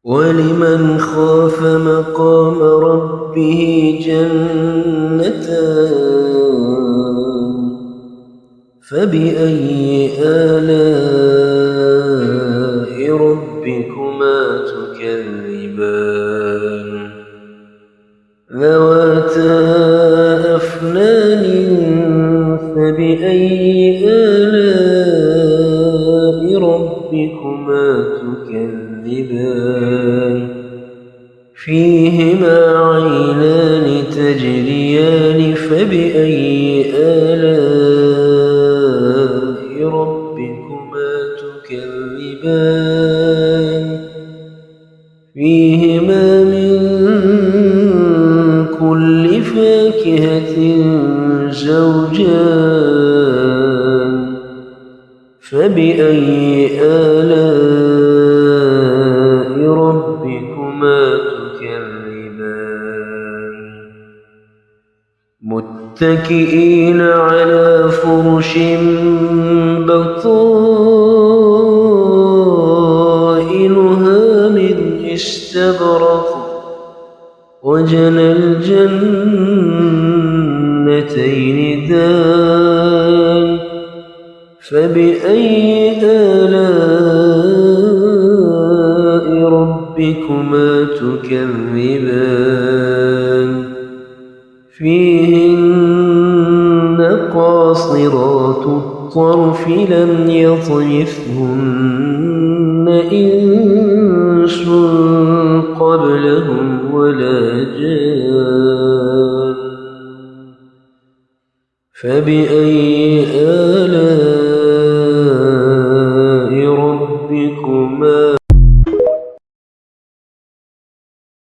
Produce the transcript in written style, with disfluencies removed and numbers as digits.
ولمن خاف مقام ربه جنتان فبأي آلاء ربكما تكذبان ذواتا أفنان فبأي آلاء ربكما تكذبان فيهما عينان تجريان فبأي آلاء ربكما تكذبان فيهما من كل فاكهة زوجان فبأي آلاء ربكما تكذبان متكئين على فرش بطائنها من استبرق وجنى الجنتين دان فبأي آلاء ربكما تكذبان فيهن قاصرات الطرف لم يطمثهن إنس قبلهم ولا جان فبأي